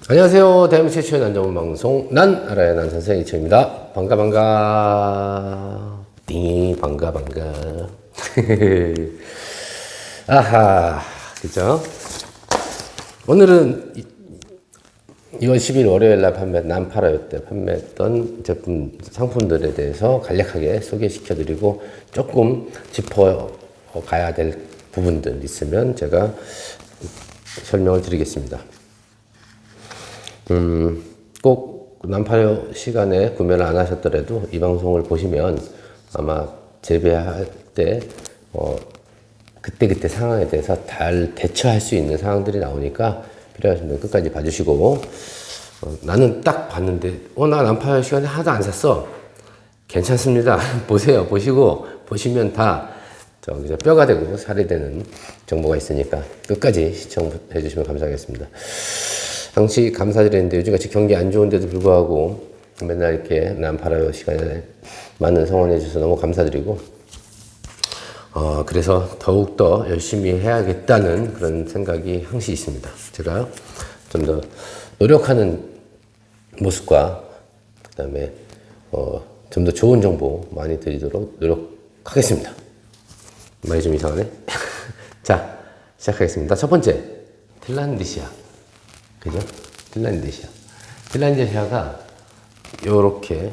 안녕하세요. 대한민국 최초의 난정원 방송 난 알아야 난 선생 이철입니다. 반가 반가 아하, 그죠? 오늘은 2월 10일 월요일 날 난 팔아요 때 판매했던 제품 상품들에 대해서 간략하게 소개시켜 드리고 조금 짚어 가야 될 부분들 있으면 제가 설명을 드리겠습니다. 꼭 난파료 시간에 구매를 안 하셨더라도 이 방송을 보시면 아마 재배할 때 그때그때 상황에 대해서 잘 대처할 수 있는 상황들이 나오니까 필요하신 분 끝까지 봐주시고, 나는 딱 봤는데 나 난파료 시간에 하나도 안 샀어. 괜찮습니다. 보세요. 보시면 다 뼈가 되고 살이 되는 정보가 있으니까 끝까지 시청해 주시면 감사하겠습니다. 당시 감사드리는데 요즘같이 경기 안 좋은데도 불구하고 맨날 이렇게 난파라요 시간에 많은 성원해 주셔서 너무 감사드리고, 그래서 더욱더 열심히 해야겠다는 그런 생각이 항시 있습니다. 제가 좀 더 노력하는 모습과 그 다음에 좀 더 좋은 정보 많이 드리도록 노력하겠습니다. 말이 좀 이상하네. 자, 시작하겠습니다. 첫 번째, 핀란드시아. 그죠? 핀란드시아가 요렇게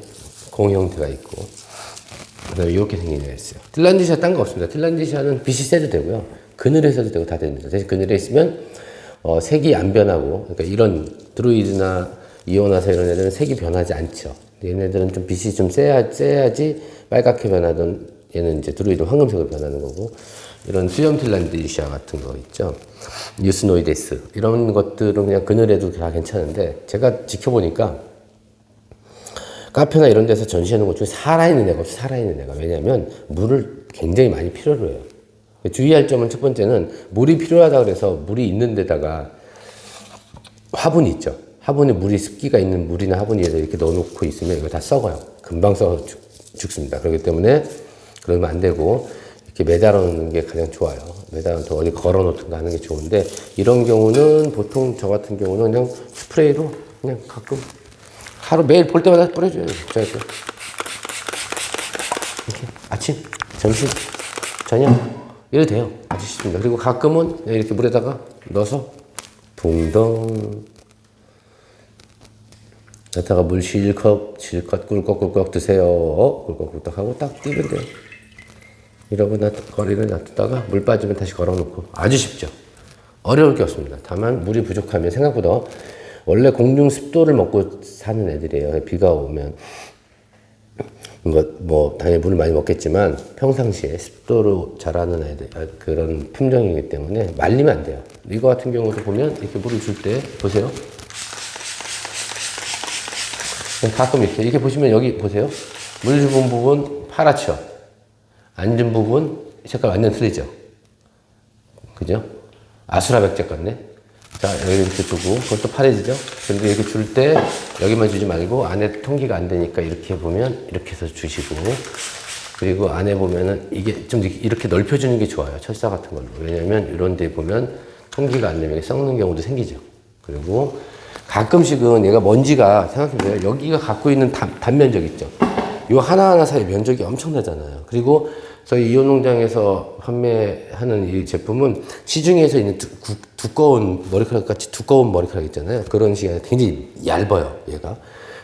공 형태가 있고, 그 다음에 이렇게 생긴 애가 있어요. 핀란드시아 딴 거 없습니다. 핀란드시아는 빛이 세도 되고요, 그늘에 서도 되고 다 됩니다. 대신 그늘에 있으면 색이 안 변하고, 그러니까 이런 드루이드나 이오나사 이런 애들은 색이 변하지 않죠. 얘네들은 좀 빛이 좀 세야지 빨갛게 변하던, 얘는 이제 드루이드 황금색으로 변하는 거고, 이런 수염 핀란드시아 같은 거 있죠. 뉴스노이데스 이런 것들은 그냥 그늘에도 다 괜찮은데, 제가 지켜보니까 카페나 이런 데서 전시하는 것 중에 살아있는 애가 없어요. 살아있는 애가. 왜냐하면 물을 굉장히 많이 필요로 해요. 주의할 점은 첫 번째는 물이 필요하다 그래서 물이 있는 데다가 화분이 있죠. 화분에 물이 습기가 있는 물이나 화분에다 이렇게 넣어놓고 있으면 이거 다 썩어요. 금방 썩어 죽습니다. 그렇기 때문에 그러면 안 되고 이렇게 매달아 놓는 게 가장 좋아요. 매달아 놓고 어디 걸어 놓든가 하는 게 좋은데, 이런 경우는 보통 저 같은 경우는 그냥 스프레이로 그냥 가끔 하루 매일 볼 때마다 뿌려줘요. 이렇게 아침, 점심, 저녁 이래도 돼요. 아주 쉽습니다. 그리고 가끔은 이렇게 물에다가 넣어서 둥덩 여기다가 물 실컷 꿀꺽꿀꺽 드세요. 꿀꺽꿀꺽 하고 딱 뛰면 돼요. 이러고 거리를 놔두다가 물 빠지면 다시 걸어놓고. 아주 쉽죠. 어려울 게 없습니다. 다만 물이 부족하면, 생각보다 원래 공중 습도를 먹고 사는 애들이에요. 비가 오면 뭐 당연히 물을 많이 먹겠지만 평상시에 습도로 자라는 애들, 그런 품종이기 때문에 말리면 안 돼요. 이거 같은 경우도 보면 이렇게 물을 줄 때 보세요. 가끔 이렇게 보시면 여기 보세요. 물 주은 부분 파랗죠. 안 준 부분 색깔 완전 틀리죠. 그죠? 아수라백작 같네. 자, 여기 이렇게 주고 그것도 파래지죠. 근데 이렇게 줄 때 여기만 주지 말고 안에 통기가 안 되니까 이렇게 보면 이렇게 해서 주시고, 그리고 안에 보면은 이게 좀 이렇게 넓혀주는 게 좋아요. 철사 같은 걸로. 왜냐면 이런 데 보면 통기가 안 되면 썩는 경우도 생기죠. 그리고 가끔씩은 얘가 먼지가, 생각해보세요. 여기가 갖고 있는 단면적 있죠. 요 하나하나 사이 면적이 엄청나잖아요. 그리고 저희 이온 농장에서 판매하는 이 제품은 시중에서 있는 두꺼운 머리카락 같이 두꺼운 머리카락 있잖아요. 그런 식이 굉장히 얇아요, 얘가.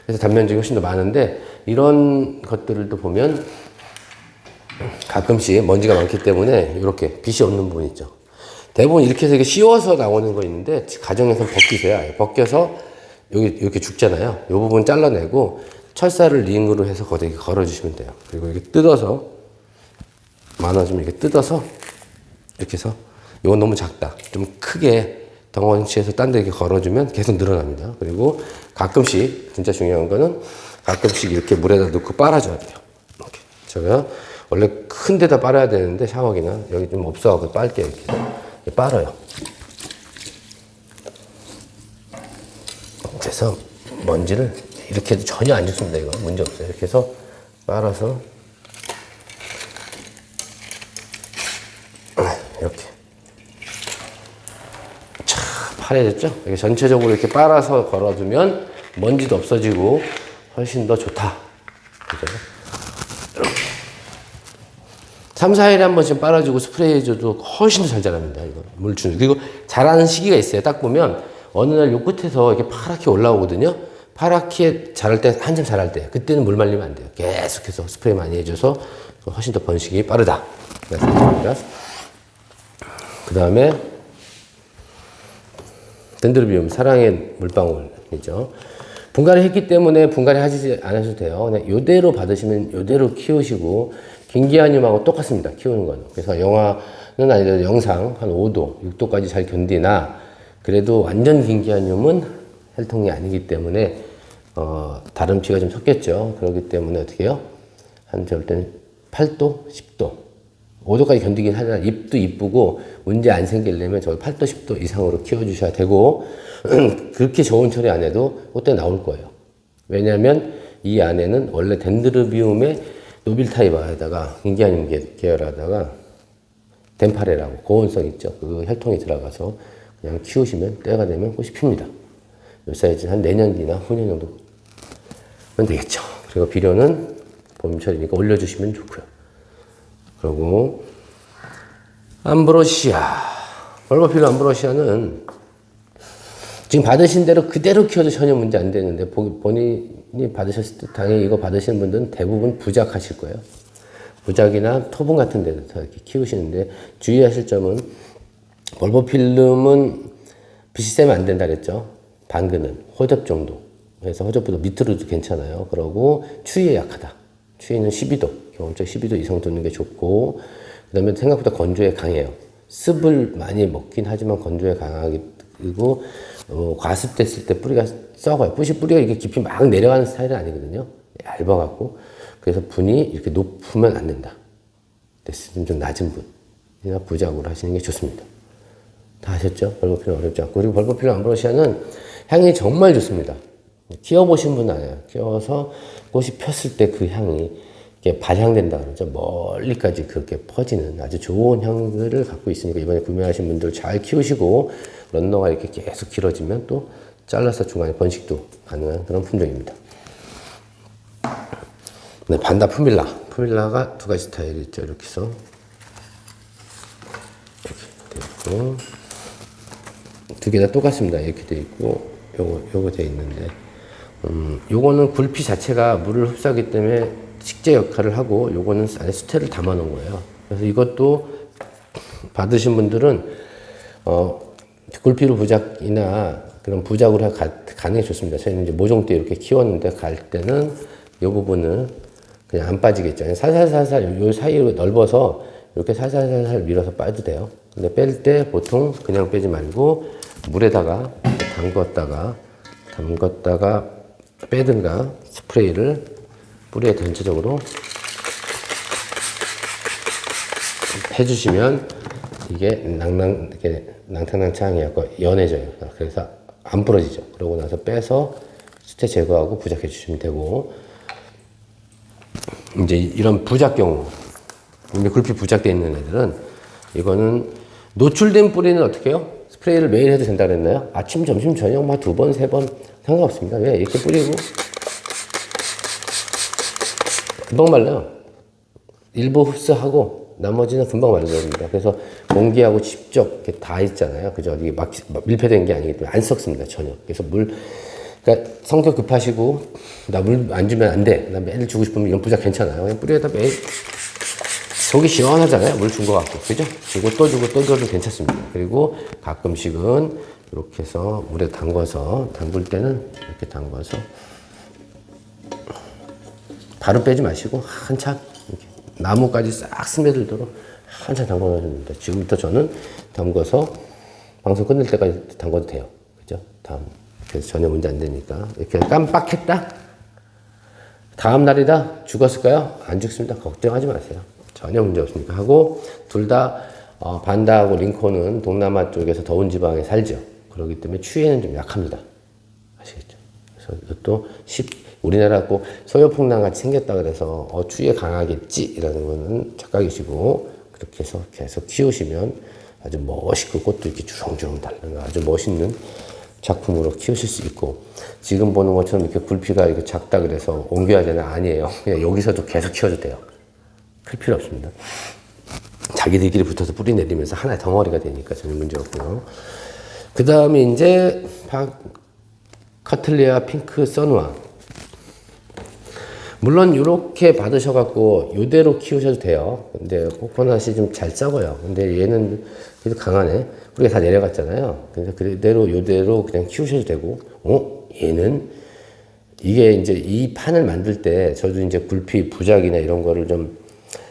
그래서 단면적이 훨씬 더 많은데, 이런 것들을 또 보면 가끔씩 먼지가 많기 때문에 이렇게 빛이 없는 부분 있죠. 대부분 이렇게 해서 씌워서 나오는 거 있는데, 가정에서 벗기세요. 벗겨서 여기 이렇게 죽잖아요. 이 부분 잘라내고 철사를 링으로 해서 거기에 걸어주시면 돼요. 그리고 이렇게 뜯어서, 많아지면 이렇게 뜯어서 이렇게 해서, 이건 너무 작다, 좀 크게 덩어리치해서 딴 데 이렇게 걸어주면 계속 늘어납니다. 그리고 가끔씩, 진짜 중요한 거는 가끔씩 이렇게 물에다 넣고 빨아줘야 돼요. 이렇게. 제가 원래 큰 데다 빨아야 되는데 샤워기나 여기 좀 없어갖고 빨게요. 이렇게 빨아요. 그래서 먼지를 이렇게 해도 전혀 안 죽습니다. 이거 문제 없어요. 이렇게 해서 빨아서 이렇게 파래졌죠? 이렇게 전체적으로 이렇게 빨아서 걸어두면 먼지도 없어지고 훨씬 더 좋다. 그죠? 3, 4일에 한 번씩 빨아주고 스프레이 해줘도 훨씬 더 잘 자랍니다. 이거 물주는. 그리고 자라는 시기가 있어요. 딱 보면 어느 날 요 끝에서 이렇게 파랗게 올라오거든요. 파랗게 자랄 때, 한참 자랄 때, 그때는 물 말리면 안 돼요. 계속해서 스프레이 많이 해줘서 훨씬 더 번식이 빠르다. 말씀드립니다. 그 다음에 덴드로비움, 사랑의 물방울이죠. 분갈이 했기 때문에 분갈이 하지 않으셔도 돼요. 그냥 요대로 받으시면 요대로 키우시고, 긴기아늄하고 똑같습니다. 키우는 건. 그래서 영하는 아니더라도 영상 한 5도, 6도까지 잘 견디나, 그래도 완전 긴기아늄은 혈통이 아니기 때문에, 다른 피가 좀 섞였죠. 그렇기 때문에 어떻게 해요? 한 저럴 때는 8도, 10도. 5도까지 견디긴 하지만 잎도 이쁘고 문제 안 생기려면 저걸 8도, 10도 이상으로 키워주셔야 되고 그렇게 좋은 처리 안 해도 그때 나올 거예요. 왜냐하면 이 안에는 원래 덴드로비움의 노빌타이바에다가 긴기아늄 계열에다가 덴파레라고 고온성 있죠. 그 혈통이 들어가서 그냥 키우시면 때가 되면 꽃이 핍니다. 요 사이즈 한 내년 뒤나 후년 정도 면 되겠죠. 그리고 비료는 봄철이니까 올려주시면 좋고요. 그리고 암브로시아, 벌버필로 암브로시아는 지금 받으신 대로 그대로 키워도 전혀 문제 안 되는데 본인이 받으셨을 때 당연히 이거 받으시는 분들은 대부분 부작하실 거예요. 부작이나 토분 같은 데서 이렇게 키우시는데 주의하실 점은 벌버필름은 빛이 세면 안 된다 그랬죠. 반그는 호접 정도. 그래서 호접보다 밑으로도 괜찮아요. 그러고 추위에 약하다. 추위는 12도, 경험적 12도 이상 두는 게 좋고, 그 다음에 생각보다 건조에 강해요. 습을 많이 먹긴 하지만 건조에 강하고, 과습됐을 때 뿌리가 썩어요. 뿌리가 이게 깊이 막 내려가는 스타일은 아니거든요. 얇아갖고. 그래서 분이 이렇게 높으면 안 된다. 좀 낮은 분이나 부작으로 하시는 게 좋습니다. 다 아셨죠? 벌버필름 어렵지 않고. 그리고 벌버필름 암브로시아는 향이 정말 좋습니다. 키워보신 분 알아요. 키워서 꽃이 폈을 때 그 향이 이렇게 발향된다 그러죠. 멀리까지 그렇게 퍼지는 아주 좋은 향들을 갖고 있으니까 이번에 구매하신 분들 잘 키우시고 런너가 이렇게 계속 길어지면 또 잘라서 중간에 번식도 가능한 그런 품종입니다. 네, 반다 푸밀라. 푸밀라가 두 가지 스타일이 있죠. 이렇게 해서 이렇게 되어 있고 두 개 다 똑같습니다. 이렇게 되어 있고 요거 되어 있는데 요거는 굴피 자체가 물을 흡수하기 때문에 식재 역할을 하고 요거는 안에 수태를 담아 놓은 거예요. 그래서 이것도 받으신 분들은 굴피로 부작이나 그런 부작으로 가는 게 좋습니다. 저희는 이제 모종 때 이렇게 키웠는데 갈 때는 요 부분을 그냥 안 빠지겠죠. 살살살살 요 사이로 넓어서 이렇게 살살살살 밀어서 빠도 돼요. 근데 뺄 때 보통 그냥 빼지 말고 물에다가 담갔다가 빼든가 스프레이를 뿌리에 전체적으로 해주시면 이게 이렇게 낭탕낭탕이 약간 연해져요. 그래서 안 부러지죠. 그러고 나서 빼서 수태 제거하고 부작해 주시면 되고, 이제 이런 부작 경우, 이제 굴피 부작되어 있는 애들은 이거는 노출된 뿌리는 어떻게 해요? 스프레이를 매일 해도 된다 그랬나요? 아침, 점심, 저녁 막 2번, 3번 상관없습니다. 왜? 이렇게 뿌리고 금방 말라요. 일부 흡수하고 나머지는 금방 말라집니다. 그래서 공기하고 직접 이렇게 다 있잖아요. 그죠? 이게 막 밀폐된 게 아니기 때문에 안 썩습니다. 전혀. 그래서 그러니까 성격 급하시고 나 물 안 주면 안 돼. 나 매일 주고 싶으면 이런 부작 괜찮아요. 그냥 뿌리에다 매일 속이 시원하잖아요. 물 준 거 같고. 그죠? 주고 또 줘도 괜찮습니다. 그리고 가끔씩은 이렇게 해서 물에 담글 때는 이렇게 담궈서 바로 빼지 마시고 한참 이렇게 나무까지 싹 스며들도록 한참 담궈 놔줍니다. 지금부터 저는 담궈서 방송 끝낼 때까지 담궈도 돼요. 그죠? 그래서 전혀 문제 안 되니까. 이렇게 깜빡했다? 다음 날이다? 죽었을까요? 안 죽습니다. 걱정하지 마세요. 전혀 문제 없으니까 하고, 둘 다, 반다하고 링콘은 동남아 쪽에서 더운 지방에 살죠. 그렇기 때문에 추위에는 좀 약합니다. 아시겠죠? 그래서 이것도 우리나라 꼭 소요풍랑 같이 생겼다 그래서, 추위에 강하겠지? 이라는 거는 착각이시고, 그렇게 해서 계속 키우시면 아주 멋있고 꽃도 이렇게 주렁주렁 달리는 아주 멋있는 작품으로 키우실 수 있고, 지금 보는 것처럼 이렇게 굴피가 이렇게 작다 그래서 옮겨야 되나? 아니에요. 그냥 여기서도 계속 키워도 돼요. 클 필요 없습니다. 자기들끼리 붙어서 뿌리 내리면서 하나의 덩어리가 되니까 전혀 문제 없고요. 그 다음에 이제 카틀리아 핑크 선우아. 물론 이렇게 받으셔갖고 이대로 키우셔도 돼요. 근데 코코넛이 좀 잘 썩어요. 근데 얘는 그래도 강하네. 우리가 다 내려갔잖아요. 그래서 그대로 이대로 그냥 키우셔도 되고, 얘는 이게 이제 이 판을 만들 때 저도 이제 굴피 부작이나 이런 거를 좀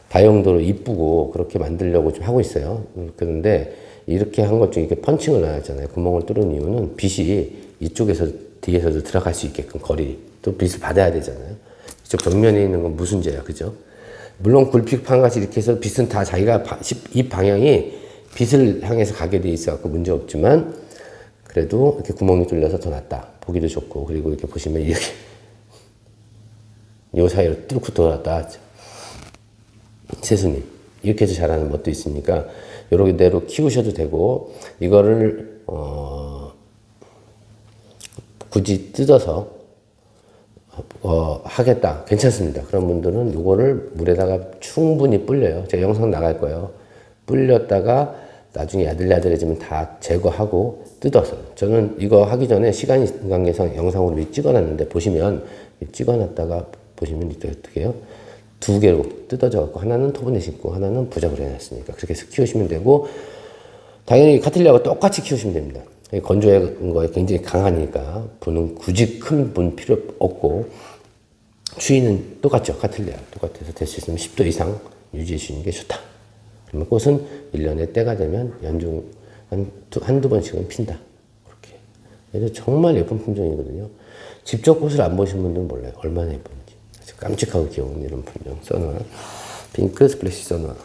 다용도로 이쁘고 그렇게 만들려고 좀 하고 있어요. 그런데 이렇게 한 것 중에 이렇게 펀칭을 놔야잖아요. 구멍을 뚫은 이유는 빛이 이쪽에서 뒤에서도 들어갈 수 있게끔 거리 또 빛을 받아야 되잖아요. 이쪽 정면에 있는 건 무슨 죄야, 그죠? 물론 굴픽판 같이 이렇게 해서 빛은 다 자기가 이 방향이 빛을 향해서 가게 돼 있어갖고 문제 없지만, 그래도 이렇게 구멍이 뚫려서 더 낫다. 보기도 좋고, 그리고 이렇게 보시면 이렇게 요 사이로 뚫고 돌았다. 세수님 이렇게 해서 자라는 것도 있으니까 요렇게 대로 키우셔도 되고, 이거를 굳이 뜯어서 하겠다, 괜찮습니다. 그런 분들은 요거를 물에다가 충분히 불려요. 제가 영상 나갈 거예요. 불렸다가 나중에 야들야들해지면 다 제거하고 뜯어서, 저는 이거 하기 전에 시간 관계상 영상으로 미리 찍어놨는데, 보시면 찍어놨다가 보시면 이렇게 어떻게 해요? 두 개로 뜯어져 갖고 하나는 토분에 심고 하나는 부작으로 해놨으니까 그렇게 해서 키우시면 되고, 당연히 카틀리아하고 똑같이 키우시면 됩니다. 건조한 거에 굉장히 강하니까 분은 굳이 큰 분 필요 없고, 추위는 똑같죠. 카틀리아 똑같아서 될 수 있으면 10도 이상 유지해 주시는 게 좋다. 그러면 꽃은 1년에 때가 되면 연중 한두 번씩은 핀다. 그렇게. 그래서 정말 예쁜 품종이거든요. 직접 꽃을 안 보신 분들은 몰라요. 얼마나 예쁜지. 깜찍하고 귀여운 이런 품종. 선우아. 핑크 스플래시 선우아.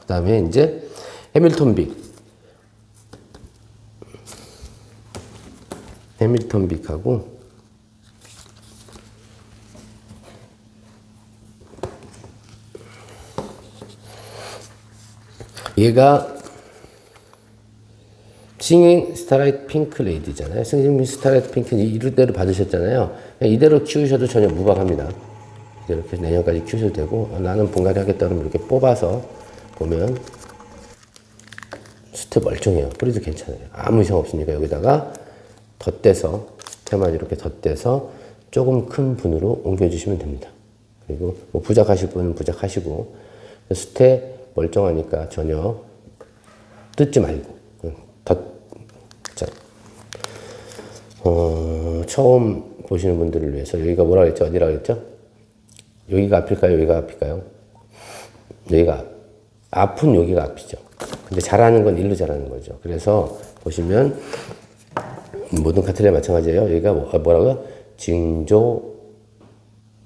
그 다음에 이제 해밀턴 빅하고 얘가 싱잉 스타라이트 핑크 레이디잖아요. 싱잉 스타라이트 핑크 이대로 받으셨잖아요. 이대로 키우셔도 전혀 무방합니다. 이렇게 내년까지 키우셔도 되고, 나는 분갈이 하겠다 그러면 이렇게 뽑아서 보면 수태 멀쩡해요. 뿌리도 괜찮아요. 아무 이상 없으니까 여기다가 덧대서 수태만 이렇게 덧대서 조금 큰 분으로 옮겨주시면 됩니다. 그리고 뭐 부작하실 분은 부작하시고, 수태 멀쩡하니까 전혀 뜯지 말고 자, 처음 보시는 분들을 위해서 여기가 뭐라 그랬죠? 어디라 그랬죠? 여기가 앞일까요? 여기가 앞일까요? 여기가 앞은 여기가 앞이죠. 근데 잘하는 건 일로 잘하는 거죠. 그래서 보시면 모든 카트리아 마찬가지예요. 여기가 뭐라고요? 징조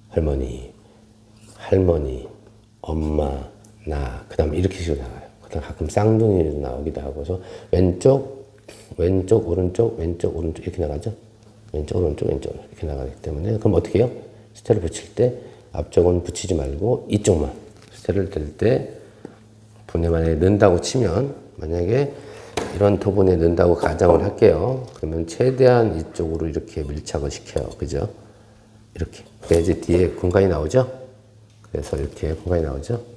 할머니, 엄마, 나, 그 다음에 이렇게 식으로 나가요. 그 다음 가끔 쌍둥이로 나오기도 하고, 그래서 왼쪽, 오른쪽 이렇게 나가죠. 왼쪽, 오른쪽 이렇게 나가기 때문에, 그럼 어떻게 해요? 스테를 붙일 때 앞쪽은 붙이지 말고 이쪽만 스테를 댈 때 분에 만약에 넣는다고 치면, 만약에 이런 토분에 넣는다고 가정을 할게요. 그러면 최대한 이쪽으로 이렇게 밀착을 시켜요. 그죠? 이렇게. 그래야 이제 뒤에 공간이 나오죠? 그래서 이렇게 공간이 나오죠?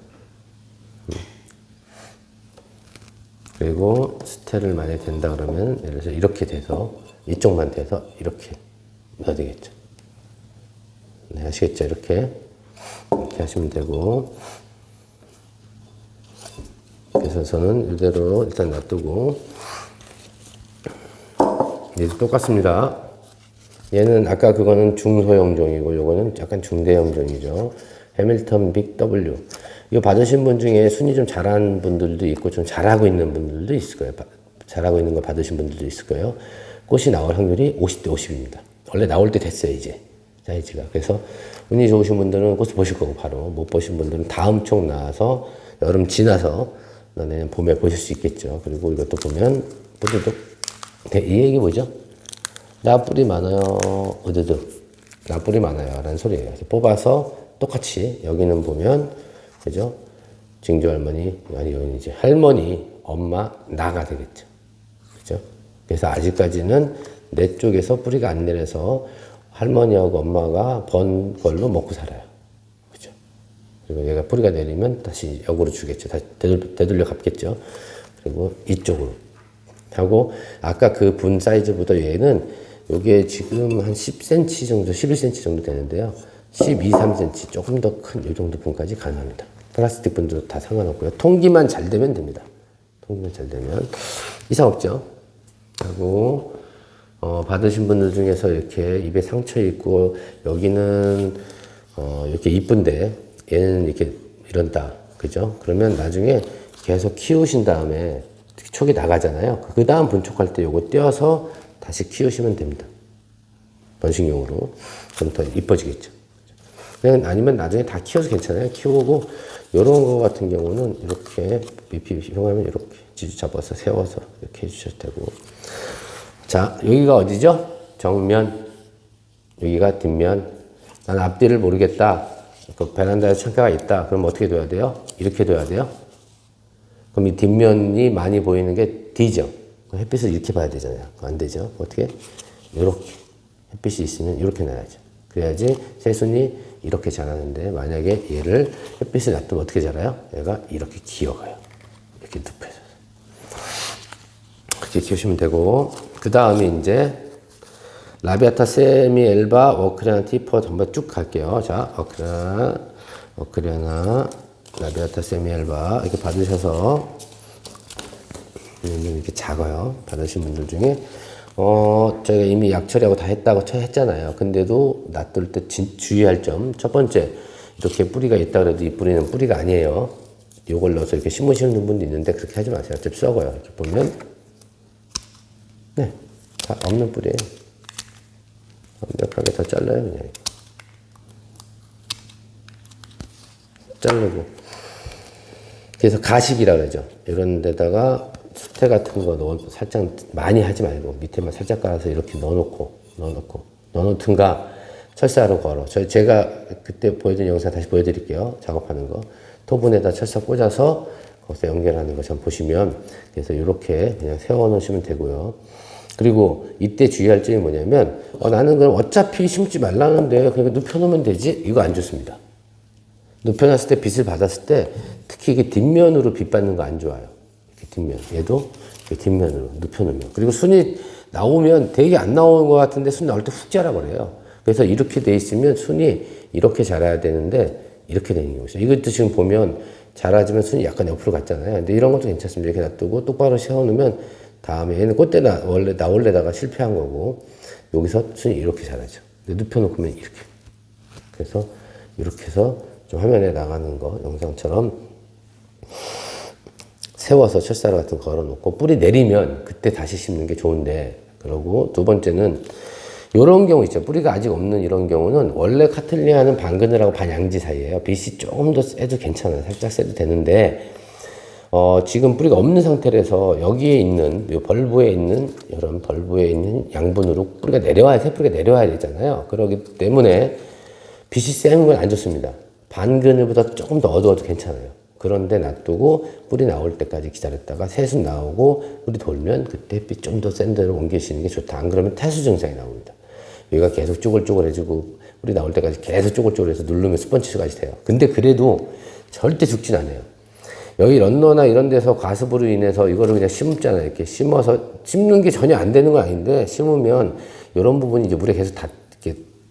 그리고 스테를 만약에 된다 그러면 예를 들어서 이렇게 돼서 이쪽만 돼서 이렇게 넣어야 되겠죠. 네, 아시겠죠? 이렇게 하시면 되고, 그래서 저는 이대로 일단 놔두고, 얘도 똑같습니다. 얘는 아까 그거는 중소형 종이고 요거는 약간 중대형 종이죠. 해밀턴 빅 W. 이거 받으신 분 중에 순위 좀 잘하는 분들도 있고 좀 잘하고 있는 분들도 있을 거예요. 잘하고 있는 거 받으신 분들도 있을 거예요. 꽃이 나올 확률이 50대 50입니다. 원래 나올 때 됐어요, 이제. 사이즈가. 그래서 운이 좋으신 분들은 꽃을 보실 거고, 바로 못 보신 분들은 다음 총 나와서 여름 지나서 내년 봄에 보실 수 있겠죠. 그리고 이것도 보면 뿌리도 이 얘기 뭐죠? 나 뿌리 많아요. 나 뿌리 많아요. 라는 소리예요. 뽑아서 똑같이 여기는 보면, 그죠? 증조 할머니, 아니, 여기는 이제 할머니, 엄마, 나가 되겠죠. 그죠? 그래서 아직까지는 내 쪽에서 뿌리가 안 내려서 할머니하고 엄마가 번 걸로 먹고 살아요. 그죠? 그리고 얘가 뿌리가 내리면 다시 역으로 주겠죠. 다시 되돌려 갚겠죠. 그리고 이쪽으로 하고, 아까 그 분 사이즈보다 얘는 요게 지금 한 10cm 정도, 11cm 정도 되는데요. 12, 3cm 조금 더 큰 이 정도 분까지 가능합니다. 플라스틱 분도 다 상관없고요. 통기만 잘 되면 됩니다. 통기만 잘 되면 이상 없죠. 하고 받으신 분들 중에서 이렇게 입에 상처 있고 여기는 이렇게 이쁜데 얘는 이렇게 이런다, 그죠? 그러면 나중에 계속 키우신 다음에 촉이 나가잖아요. 그 다음 분촉할 때 요거 떼어서 다시 키우시면 됩니다. 번식용으로. 그럼 더 이뻐지겠죠. 아니면 나중에 다 키워서 괜찮아요. 키우고 요런 거 같은 경우는 이렇게 잎이 흉하면 이렇게 지지 잡아서 세워서 이렇게 해주셔도 되고. 자, 여기가 어디죠? 정면. 여기가 뒷면. 난 앞뒤를 모르겠다. 그 베란다에 창가가 있다. 그럼 어떻게 둬야 돼요? 이렇게 둬야 돼요. 그럼 이 뒷면이 많이 보이는 게 뒤죠. 햇빛을 이렇게 봐야 되잖아요. 안 되죠. 어떻게? 이렇게. 햇빛이 있으면 이렇게 놔야죠. 그래야지 새순이 이렇게 자라는데, 만약에 얘를 햇빛을 놔두면 어떻게 자라요? 얘가 이렇게 기어가요. 이렇게 눕혀서. 그렇게 키우시면 되고, 그 다음에 이제 라비아타 세미 엘바 워크리아나 티퍼 한번 쭉 갈게요. 자, 워크리아나 라비아타 세미 엘바 이렇게 받으셔서 이렇게 작아요. 받으신 분들 중에 저희가 이미 약 처리하고 다 했다고 했잖아요. 근데도 놔둘 때 주의할 점. 첫 번째, 이렇게 뿌리가 있다 그래도 이 뿌리는 뿌리가 아니에요. 요걸 넣어서 이렇게 심으시는 분도 있는데 그렇게 하지 마세요. 어차피 썩어요. 이렇게 보면, 네, 다 없는 뿌리예요. 완벽하게 다 잘라요, 그냥. 자르고. 그래서 가식이라 그러죠. 이런 데다가 수태 같은 거 살짝 많이 하지 말고 밑에만 살짝 깔아서 이렇게 넣어놓든가 철사로 걸어. 제가 그때 보여준 영상 다시 보여드릴게요. 작업하는 거. 토분에다 철사 꽂아서 거기서 연결하는 거 좀 보시면, 그래서 이렇게 그냥 세워놓으시면 되고요. 그리고 이때 주의할 점이 뭐냐면, 나는 그럼 어차피 심지 말라는데 그냥 눕혀놓으면 되지? 이거 안 좋습니다. 눕혀놨을 때 빛을 받았을 때 특히 이게 뒷면으로 빛 받는 거 안 좋아요. 이렇게 뒷면. 얘도 이렇게 뒷면으로 눕혀놓으면. 그리고 순이 나오면 되게 안 나오는 것 같은데 순 나올 때 훅 자라버려요. 그래서 이렇게 돼 있으면 순이 이렇게 자라야 되는데 이렇게 되는 경우죠. 이것도 지금 보면 자라지면 순이 약간 옆으로 갔잖아요. 근데 이런 것도 괜찮습니다. 이렇게 놔두고 똑바로 세워놓으면 다음에 얘는 꽃대 나올래다가 실패한 거고 여기서 순이 이렇게 자라죠. 근데 눕혀놓으면 이렇게. 그래서 이렇게 해서 좀 화면에 나가는 거 영상처럼 세워서 철사로 같은 거 걸어놓고 뿌리 내리면 그때 다시 심는 게 좋은데, 그러고 두 번째는 이런 경우 있죠. 뿌리가 아직 없는 이런 경우는 원래 카틀리아는 반그늘하고 반양지 사이에요. 빛이 조금 더 세도 괜찮아요. 살짝 세도 되는데 지금 뿌리가 없는 상태라서 여기에 있는 요 벌브에 있는 이런 벌브에 있는 양분으로 뿌리가 내려와야 새 뿌리가 내려와야 되잖아요. 그렇기 때문에 빛이 센 건 안 좋습니다. 반그늘보다 조금 더 어두워도 괜찮아요. 그런데 놔두고 뿌리 나올 때까지 기다렸다가 새순 나오고 뿌리 돌면 그때 햇빛 좀 더 센 데로 옮기시는 게 좋다. 안 그러면 탈수 증상이 나옵니다. 여기가 계속 쪼글쪼글해지고 뿌리 나올 때까지 계속 쪼글쪼글해서 누르면 스펀지까지 돼요. 근데 그래도 절대 죽진 않아요. 여기 런너나 이런 데서 과습으로 인해서 이거를 그냥 심잖아요. 이렇게 심어서 심는 게 전혀 안 되는 건 아닌데 심으면 이런 부분이 이제 물에 계속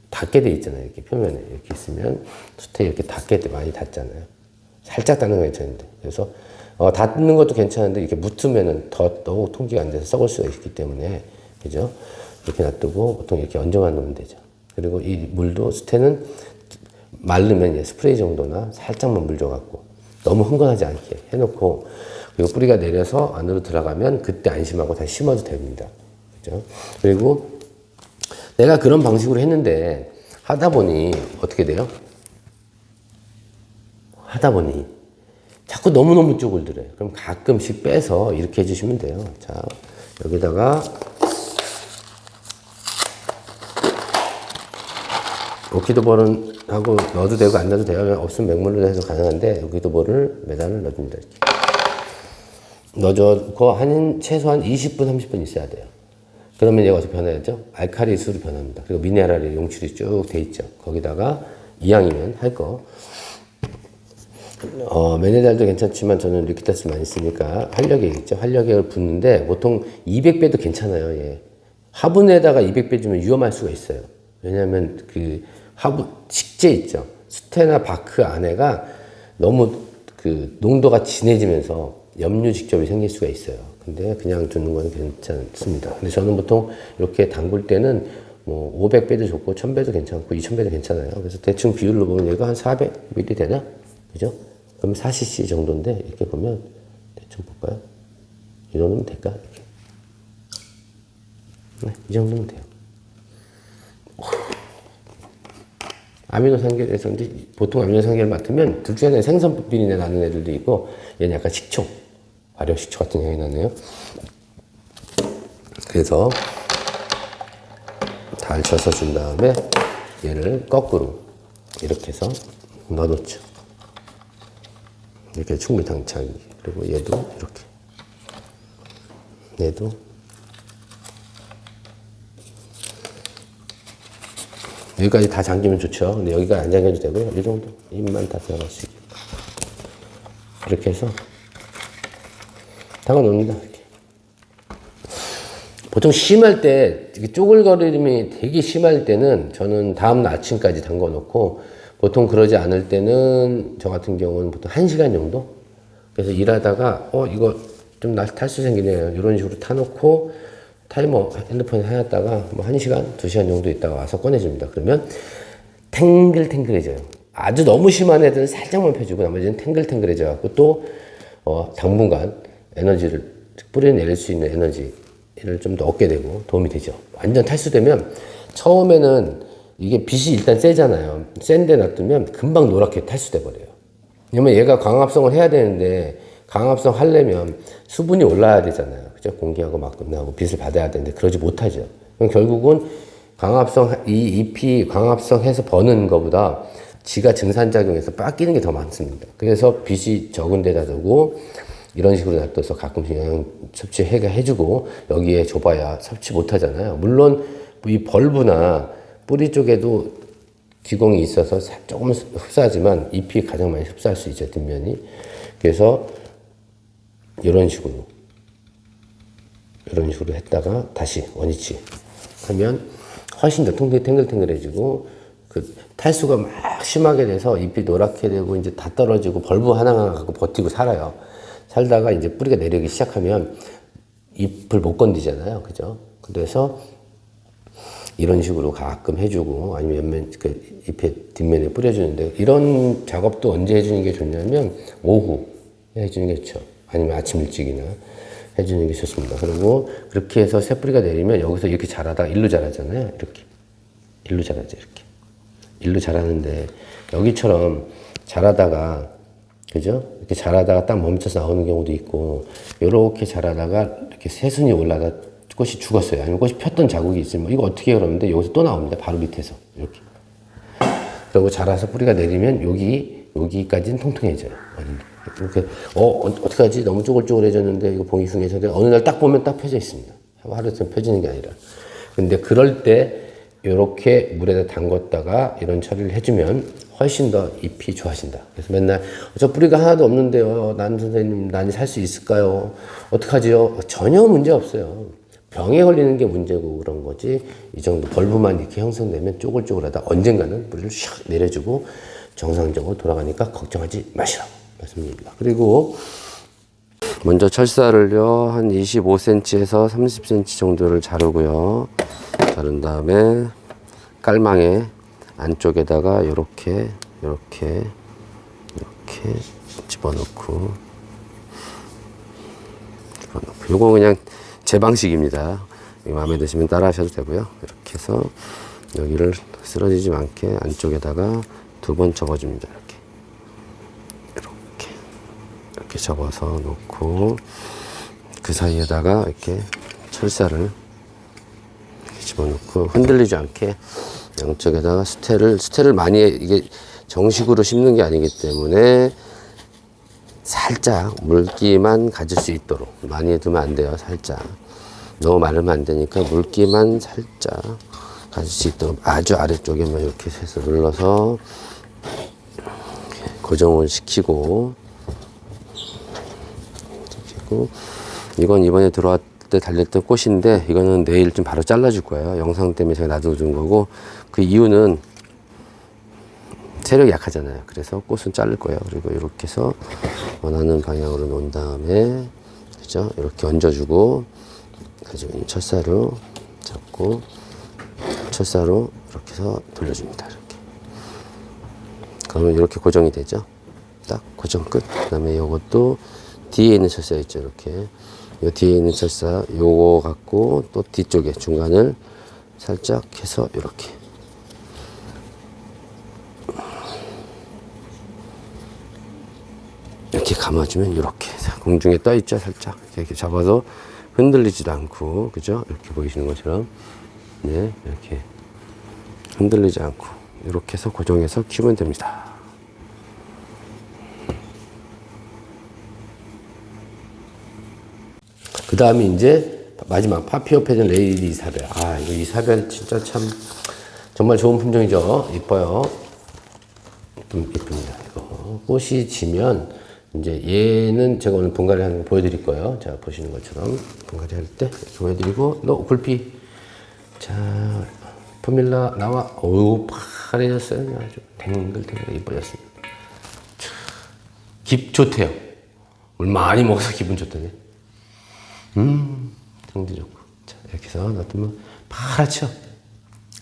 닿게 돼 있잖아요. 이렇게 표면에 이렇게 있으면 수태 이렇게 많이 닿잖아요. 살짝 닿는 건 괜찮은데. 그래서 닿는 것도 괜찮은데 이렇게 묻으면은 더욱 통기가 안 돼서 썩을 수가 있기 때문에, 그죠? 이렇게 놔두고 보통 이렇게 얹어만 놓으면 되죠. 그리고 이 물도 수태는 마르면 이제 스프레이 정도나 살짝만 물 줘갖고 너무 흥건하지 않게 해놓고, 그리고 뿌리가 내려서 안으로 들어가면 그때 안심하고 다시 심어도 됩니다. 그죠? 그리고 내가 그런 방식으로 했는데 하다 보니 어떻게 돼요? 하다 보니 자꾸 너무너무 쪼글들어요. 그럼 가끔씩 빼서 이렇게 해주시면 돼요. 자, 여기다가 오키도볼은 하고 넣어도 되고 안 넣어도 돼요. 없으면 맹물로 해서 가능한데 오키도볼을 매달을 넣어줍니다. 이렇게 넣어주고 최소한 20분 30분 있어야 돼요. 그러면 얘가 어떻게 변하죠? 알칼리수로 변합니다. 그리고 미네랄이 용출이 쭉 돼 있죠. 거기다가 이왕이면 할 거. 메네달도 괜찮지만 저는 리퀴타스 많이 쓰니까 활력액 있죠. 활력액을 붓는데 보통 200배도 괜찮아요. 예. 화분에다가 200배 주면 위험할 수가 있어요. 왜냐하면 그 화분 식재 있죠. 수태나 바크 안에가 너무 그 농도가 진해지면서 염류 직접이 생길 수가 있어요. 근데 그냥 주는 건 괜찮습니다. 근데 저는 보통 이렇게 담글 때는 뭐 500배도 좋고 1000배도 괜찮고 2000배도 괜찮아요. 그래서 대충 비율로 보면 얘가 한 400ml 되나? 그죠? 그럼 4cc 정도인데 이렇게 보면 대충 볼까요? 이 정도면 될까? 이렇게. 네, 이 정도면 돼요. 아미노산겔에서 보통 아미노산겔을 맡으면 둘 중에 생선 비린내 나는 애들도 있고 얘는 약간 식초, 발효식초 같은 향이 나네요. 그래서 달쳐서 준 다음에 얘를 거꾸로 이렇게 해서 넣어놓죠. 이렇게 충분히 당차기. 그리고 얘도 이렇게. 얘도 여기까지 다 잠기면 좋죠. 근데 여기가 안 잠겨도 되고요. 이 정도 입만 다 들어가시기. 이렇게 해서 담아놓습니다. 이렇게. 보통 심할 때 쪼글거림이 되게 심할 때는 저는 다음날 아침까지 담궈놓고, 보통 그러지 않을 때는 저 같은 경우는 보통 1시간 정도? 그래서 일하다가 이거 좀 탈수 생기네요. 이런 식으로 타놓고 타이머 핸드폰에 해놨다가 뭐 1시간, 2시간 정도 있다가 와서 꺼내줍니다. 그러면 탱글탱글해져요. 아주 너무 심한 애들은 살짝만 펴주고 나머지는 탱글탱글해져 갖고 또 당분간 에너지를 뿌리에 내릴 수 있는 에너지를 좀 더 얻게 되고 도움이 되죠. 완전 탈수되면 처음에는 이게 빛이 일단 세잖아요. 센데 놔두면 금방 노랗게 탈수돼 버려요. 왜냐면 얘가 광합성을 해야 되는데 광합성 하려면 수분이 올라야 되잖아요. 그죠? 공기하고 막 끝나고 빛을 받아야 되는데 그러지 못하죠. 그럼 결국은 이 잎이 광합성해서 버는 것보다 지가 증산작용해서 뺏기는 게 더 많습니다. 그래서 빛이 적은 데다 두고 이런 식으로 놔둬서 가끔씩 영양 섭취해주고 여기에 줘봐야 섭취 못하잖아요. 물론 이 벌브나 뿌리 쪽에도 기공이 있어서 조금 흡사하지만 잎이 가장 많이 흡사할 수 있죠, 뒷면이. 그래서 이런 식으로 했다가 다시 원위치 하면 훨씬 더 탱글탱글해지고 그 탈수가 막 심하게 돼서 잎이 노랗게 되고 이제 다 떨어지고 벌브 하나만 갖고 버티고 살아요. 살다가 이제 뿌리가 내리기 시작하면 잎을 못 건드잖아요. 그죠? 그래서 이런 식으로 가끔 해주고 아니면 옆면 그 잎의 뒷면에 뿌려주는데 이런 작업도 언제 해주는 게 좋냐면 오후 해주는 게 좋죠. 아니면 아침 일찍이나 해주는 게 좋습니다. 그리고 그렇게 해서 새 뿌리가 내리면 여기서 이렇게 자라다가 일로 자라잖아요. 이렇게 일로 자라죠. 이렇게 일로 자라는데 여기처럼 자라다가 그죠? 이렇게 자라다가 딱 멈춰서 나오는 경우도 있고 이렇게 자라다가 이렇게 새순이 올라다 꽃이 죽었어요. 아니면 꽃이 폈던 자국이 있으면 이거 어떻게 해요? 그러는데 여기서 또 나옵니다. 바로 밑에서 이렇게. 그리고 자라서 뿌리가 내리면 여기까지는 통통해져요. 이렇게 어떻게 하지? 너무 쪼글쪼글해졌는데 이거 봉이 숭해서 어느 날 딱 보면 딱 펴져 있습니다. 하루 종일 펴지는 게 아니라. 근데 그럴 때 이렇게 물에다 담궜다가 이런 처리를 해주면 훨씬 더 잎이 좋아진다. 그래서 맨날 저 뿌리가 하나도 없는데요. 난 선생님 난이 살 수 있을까요? 어떡하지요? 전혀 문제 없어요. 병에 걸리는 게 문제고 그런 거지. 이 정도 벌브만 이렇게 형성되면 쪼글쪼글하다 언젠가는 뿌리를 샥 내려주고 정상적으로 돌아가니까 걱정하지 마시라고 말씀드립니다. 그리고 먼저 철사를요 한 25cm에서 30cm 정도를 자르고요. 자른 다음에 깔망에 안쪽에다가 이렇게 집어넣고 요거 그냥 제 방식입니다. 마음에 드시면 따라 하셔도 되고요. 이렇게 해서 여기를 쓰러지지 않게 안쪽에다가 2번 접어줍니다. 이렇게 접어서 놓고 그 사이에다가 이렇게 철사를 이렇게 집어넣고 흔들리지 않게 양쪽에다가 수태를 많이 이게 정식으로 심는 게 아니기 때문에 살짝 물기만 가질 수 있도록 많이 두면 안 돼요. 살짝 너무 마르면 안 되니까 물기만 살짝 가질 수 있도록 아주 아래쪽에만 이렇게 해서 눌러서 고정을 시키고 이건 이번에 들어왔 때 달렸던 꽃인데 이거는 내일 좀 바로 잘라줄 거예요. 영상 때문에 제가 놔둬둔 거고 그 이유는 세력이 약하잖아요. 그래서 꽃은 자를 거예요. 그리고 이렇게 해서 원하는 방향으로 놓은 다음에 그죠? 이렇게 얹어주고 가지고 있는 철사로 잡고 철사로 이렇게 해서 돌려줍니다. 이렇게. 그러면 이렇게 고정이 되죠. 딱 고정 끝. 그 다음에 이것도 뒤에 있는 철사 있죠. 이렇게. 요 뒤에 있는 철사 요거 갖고 또 뒤쪽에 중간을 살짝 해서 이렇게 감아주면 이렇게 공중에 떠 있죠. 살짝 이렇게 잡아서 흔들리지도 않고 그죠? 이렇게 보이시는 것처럼 네 이렇게 흔들리지 않고 이렇게 해서 고정해서 키우면 됩니다. 그 다음에 이제 마지막 파피오페든 레이디 이사벨. 아, 이거 이사벨 진짜 참 정말 좋은 품종이죠. 이뻐요. 이쁩니다. 이거 꽃이 지면 이제 얘는 제가 오늘 분갈이 하는 거 보여드릴 거예요. 자, 보시는 것처럼 분갈이 할 때 이렇게 보여드리고 너 굴피. 자, 포밀라 나와. 어우, 파래졌어요. 아주 탱글탱글 이뻐졌습니다. 깁 좋대요. 오늘 많이 먹어서 기분 좋더니. 향도 좋고. 자, 이렇게 해서 놔두면 파랗죠?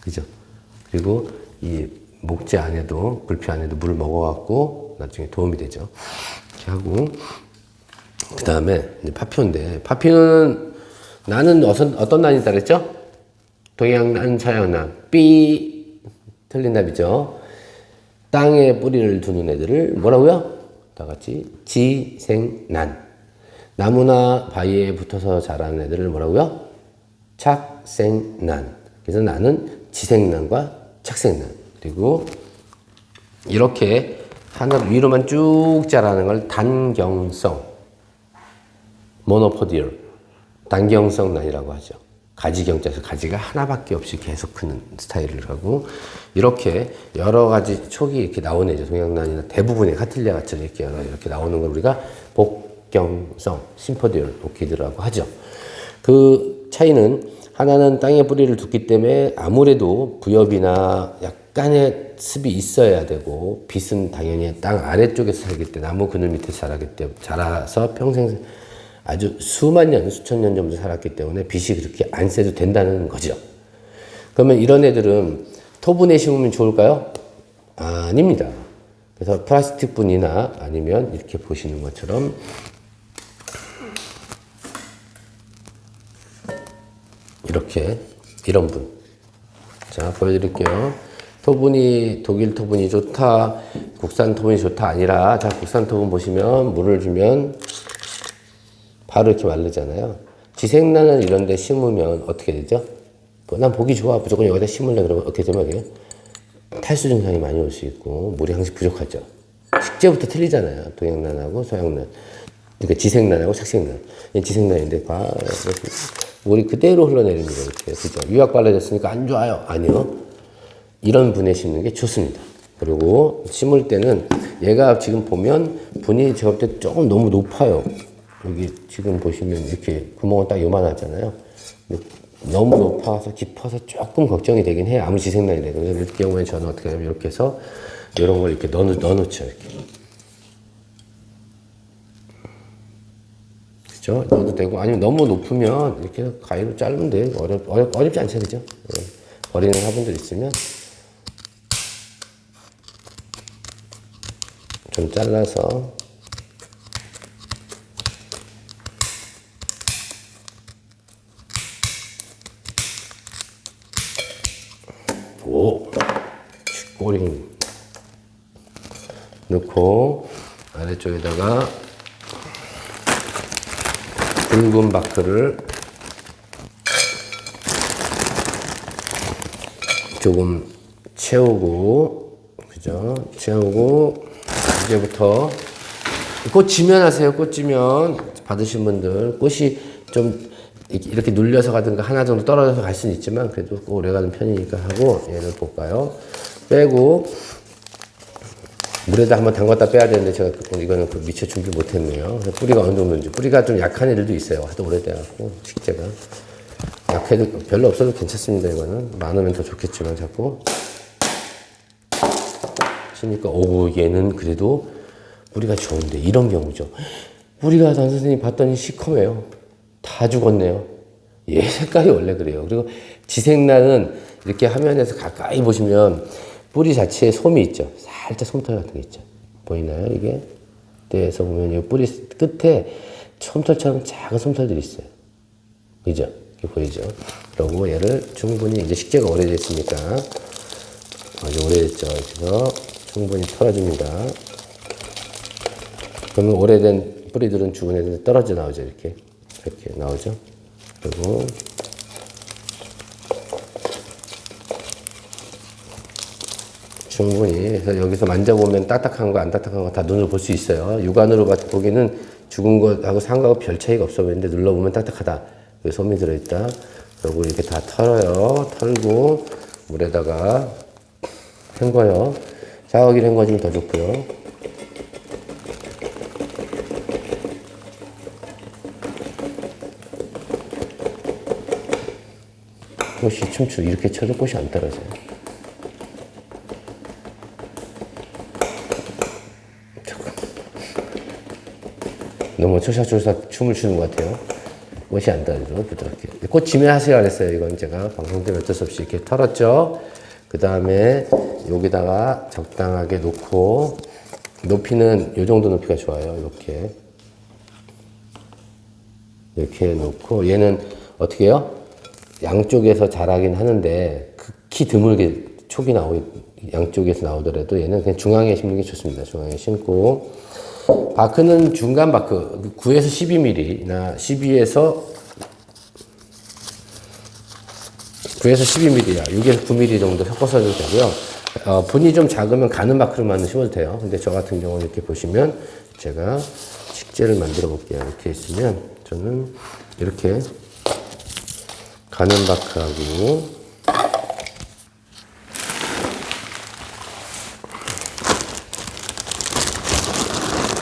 그죠? 그리고 이 목재 안에도, 굴피 안에도 물을 먹어갖고 나중에 도움이 되죠. 이렇게 하고. 그 다음에 파피오인데, 파피오는 나는 어떤 난이 따르죠? 동양난, 서양난. 틀린 답이죠. 땅에 뿌리를 두는 애들을 뭐라고요? 다 같이 지생난. 나무나 바위에 붙어서 자라는 애들을 뭐라고요? 착생난. 그래서 나는 지생난과 착생난. 그리고 이렇게 하늘 위로만 쭉 자라는 걸 단경성, 모노포디얼, 단경성 난이라고 하죠. 가지경자에서 가지가 하나밖에 없이 계속 크는 스타일을 하고, 이렇게 여러 가지 촉이 이렇게 나오는 애죠. 동양난이나 대부분의 카틸리아 같이 이렇게 나오는 걸 우리가 복경성, 심포디얼 오키드라고 하죠. 그 차이는 하나는 땅에 뿌리를 뒀기 때문에 아무래도 부엽이나 약간의 습이 있어야 되고, 빛은 당연히 땅 아래쪽에서 살기 때문에 나무 그늘 밑에서 자라기 때문에 자라서 평생 아주 수만 년, 수천 년 정도 살았기 때문에 빛이 그렇게 안 쐬도 된다는 거죠. 그러면 이런 애들은 토분에 심으면 좋을까요? 아닙니다. 그래서 플라스틱 분이나 아니면 이렇게 보시는 것처럼 이렇게 이런 분. 자, 보여드릴게요. 토분이 독일 토분이 좋다, 국산 토분이 좋다 아니라, 자, 국산 토분 보시면 물을 주면 바로 이렇게 마르잖아요. 지생란을 이런 데 심으면 어떻게 되죠? 난 보기 좋아. 무조건 여기다 심을래. 그러면 어떻게 되면 이게 탈수 증상이 많이 올 수 있고, 물이 항상 부족하죠. 식재부터 틀리잖아요. 동양란하고 서양란. 그러니까 지생란하고 착생란. 지생란인데, 물이 그대로 흘러내립니다. 이렇게. 그죠? 유약 발라졌으니까 안 좋아요. 아니요. 이런 분에 심는 게 좋습니다. 그리고 심을 때는 얘가 지금 보면 분이 제가 볼 때 조금 너무 높아요. 여기 지금 보시면 이렇게 구멍은 딱 요만하잖아요. 너무 높아서 깊어서 조금 걱정이 되긴 해요. 아무리 지생란이라도. 그래서 이럴 경우에 저는 어떻게 하냐면 이렇게 해서 이런 걸 이렇게 넣어놓죠. 이렇게. 그죠? 넣어도 되고, 아니면 너무 높으면 이렇게 가위로 자르면 돼요. 어렵지 않죠. 그죠? 네. 버리는 화분들 있으면 좀 잘라서 꼬리 넣고 아래쪽에다가 굵은 바크를 조금 채우고, 그죠? 채우고 이제부터 꽃 지면 하세요. 꽃 지면 받으신 분들 꽃이 좀 이렇게 눌려서 가든가 하나 정도 떨어져서 갈 수는 있지만 그래도 오래 가는 편이니까 하고, 얘를 볼까요? 빼고 물에다 한번 담갔다 빼야 되는데 제가 이거는 미처 준비 못했네요. 뿌리가 어느 정도인지. 뿌리가 좀 약한 애들도 있어요. 하도 오래돼갖고 식재가 약해도 별로 없어도 괜찮습니다. 이거는 많으면 더 좋겠지만 자꾸 치니까 오구 얘는 그래도 뿌리가 좋은데, 이런 경우죠. 뿌리가 단 선생님 봤더니 시커매요. 다 죽었네요. 얘 색깔이 원래 그래요. 그리고 지생란은 이렇게 화면에서 가까이 보시면 뿌리 자체에 솜이 있죠. 살짝 솜털 같은 게 있죠. 보이나요? 이게 떼에서 보면 이 뿌리 끝에 솜털처럼 작은 솜털들이 있어요. 그죠? 이렇게 보이죠? 그리고 얘를 충분히 이제 식재가 오래됐으니까 아주 오래됐죠. 그래서 충분히 털어줍니다. 그러면 오래된 뿌리들은 죽은 애들 떨어져 나오죠. 이렇게 나오죠. 그리고 충분히 해서 여기서 만져보면 딱딱한 거 안 딱딱한 거 다 눈으로 볼 수 있어요. 육안으로 보기에는 죽은 것하고 상하고 별 차이가 없어 보이는데 눌러보면 딱딱하다. 여기 솜이 들어있다. 그리고 이렇게 다 털어요. 털고 물에다가 헹궈요. 샤워기를 헹궈주면 더 좋고요. 꽃이 춤추 이렇게 쳐도 꽃이 안 떨어져요. 너무 초샤초샤 춤을 추는 것 같아요. 꽃이 안 떨어져 부드럽게. 꽃 지면 하시라 그랬어요. 이건 제가 방송 때문에 어쩔 수 없이 이렇게 털었죠. 그 다음에 여기다가 적당하게 놓고, 높이는 이 정도 높이가 좋아요. 이렇게 놓고, 얘는 어떻게 해요? 양쪽에서 자라긴 하는데 극히 드물게 촉이 양쪽에서 나오더라도 얘는 그냥 중앙에 심는 게 좋습니다. 중앙에 심고, 바크는 중간 바크 9에서 12mm나 9에서 12mm야. 6에서 9mm 정도 섞어서 해도 되고요. 분이 좀 작으면 가는 바크로만 심어도 돼요. 근데 저 같은 경우는 이렇게 보시면 제가 식재를 만들어 볼게요. 이렇게 있으면 저는 이렇게 가는 바크하고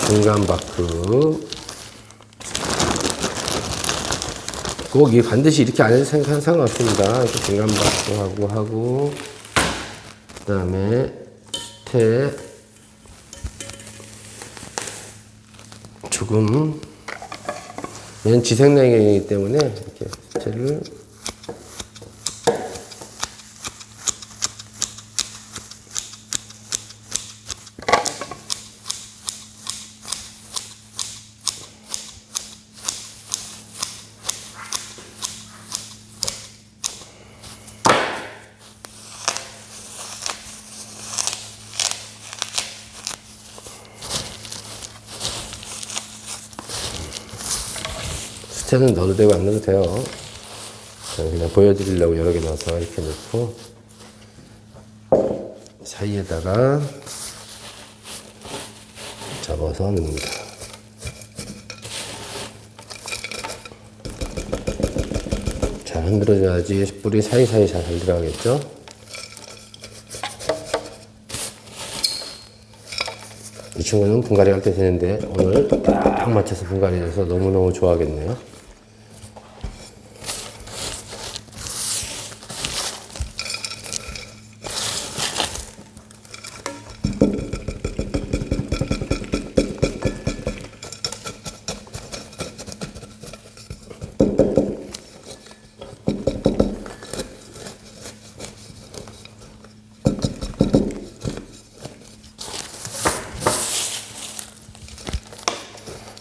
중간 바크 꼭 반드시 이렇게 안 해도 상관없습니다. 이렇게 중간 바크하고 하고 그 다음에 밑에 조금 얘는 지생냉이기 때문에 이렇게 밑에를 스테는 넣어도 되고 안 넣어도 돼요. 그냥 보여드리려고 여러 개 넣어서 이렇게 넣고 사이에다가 접어서 넣습니다. 잘 흔들어줘야지 뿌리 사이사이 잘 들어가겠죠. 이 친구는 분갈이 할 때 되는데 오늘 딱 맞춰서 분갈이 돼서 너무너무 좋아하겠네요.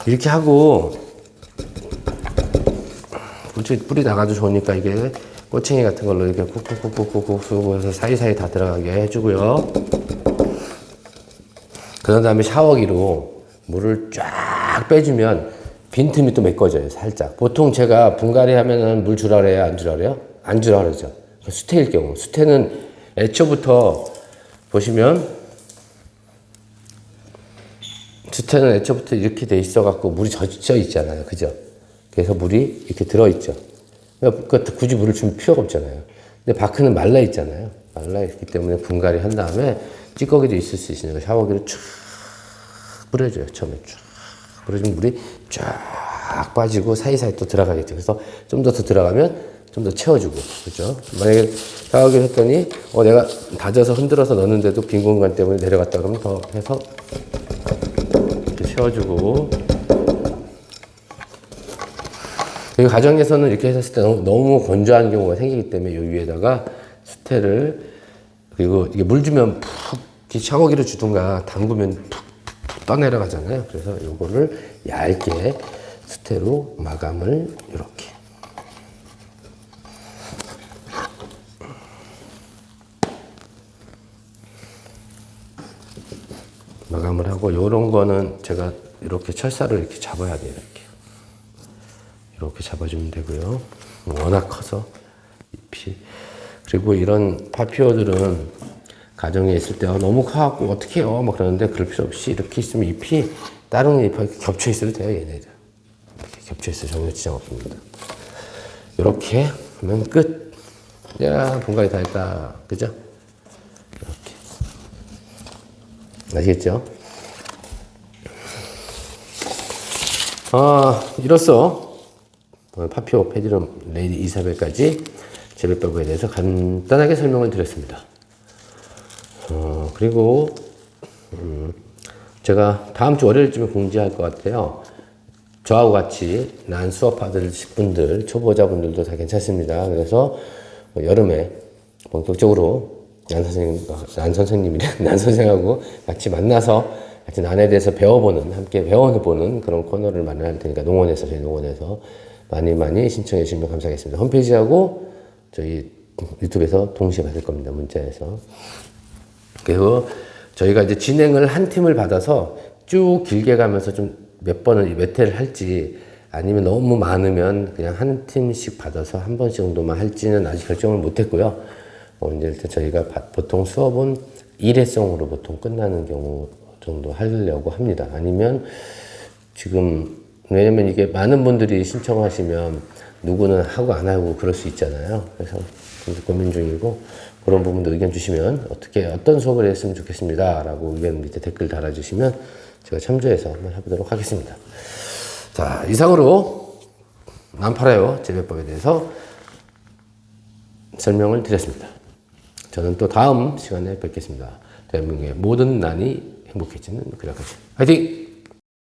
이렇게 하고 뿌리 나가도 좋으니까 이게 꼬챙이 같은 걸로 이렇게 쿡쿡쿡쿡쿡 쓰고 해서 사이사이 다 들어가게 해주고요. 그런 다음에 샤워기로 물을 쫙 빼주면 빈틈이 또 메꿔져요. 살짝. 보통 제가 분갈이 하면은 물 주라 그래요? 안 주라 그래요? 안 주라 그러죠. 수태일 경우. 수태는 애초부터 보시면 수태는 애초부터 이렇게 돼 있어갖고 물이 젖어 있잖아요. 그죠? 그래서 물이 이렇게 들어있죠. 그러니까 굳이 물을 줄 필요가 없잖아요. 근데 바크는 말라 있잖아요. 말라 있기 때문에 분갈이 한 다음에 찌꺼기도 있을 수 있으니까 샤워기로 쫙 뿌려줘요. 처음에 쫙 뿌려주면 물이 쫙 빠지고 사이사이 또 들어가겠죠. 그래서 좀 더 들어가면 좀 더 채워주고. 그죠? 만약에 샤워기를 했더니 내가 다져서 흔들어서 넣는데도 빈 공간 때문에 내려갔다 그러면 더 해서 채워주고. 이 과정에서는 이렇게 했을 때 너무 건조한 경우가 생기기 때문에 이 위에다가 수태를, 그리고 이게 물 주면 푹 샤워기로 주든가 담그면 푹 떠내려가잖아요. 그래서 이거를 얇게 수태로 마감을 이렇게 마감을 하고, 이런 거는 제가 이렇게 철사를 이렇게 잡아야 돼요. 이렇게 잡아주면 되고요. 워낙 커서 잎이. 그리고 이런 파피오들은 가정에 있을 때 너무 커갖고 어떻게 해요? 막 그러는데 그럴 필요 없이 이렇게 있으면 잎이 다른 잎하고 겹쳐 있어도 돼요. 얘네들 이렇게 겹쳐 있어 전혀 지장 없습니다. 이렇게 하면 끝. 야, 분갈이 다 했다. 그죠? 이렇게. 아시겠죠? 이로써 파피오 페디럼 레이디 이사벨까지 재배법에 대해서 간단하게 설명을 드렸습니다. 그리고 제가 다음 주 월요일쯤에 공지할 것 같아요. 저하고 같이 난 수업 받을 분들, 초보자분들도 다 괜찮습니다. 그래서 여름에 본격적으로 난 선생님하고 같이 만나서 같이 난에 대해서 배워보는, 함께 배워보는 그런 코너를 마련할 테니까 저희 농원에서 많이 신청해 주시면 감사하겠습니다. 홈페이지하고 저희 유튜브에서 동시에 받을 겁니다. 문자에서. 그리고 저희가 이제 진행을 한 팀을 받아서 쭉 길게 가면서 좀 몇 번을 몇 회를 할지 아니면 너무 많으면 그냥 한 팀씩 받아서 한 번씩 정도만 할지는 아직 결정을 못 했고요. 이제 일단 저희가 보통 수업은 일회성으로 보통 끝나는 경우 정도 하려고 합니다. 아니면 지금 왜냐면 이게 많은 분들이 신청하시면 누구는 하고 안 하고 그럴 수 있잖아요. 그래서 고민 중이고 그런 부분도 의견 주시면 어떤 수업을 했으면 좋겠습니다 라고 의견 밑에 댓글 달아주시면 제가 참조해서 한번 해보도록 하겠습니다. 자, 이상으로 난 팔아요 재배법에 대해서 설명을 드렸습니다. 저는 또 다음 시간에 뵙겠습니다. 대한민국의 모든 난이 행복해지는 그날까지 화이팅!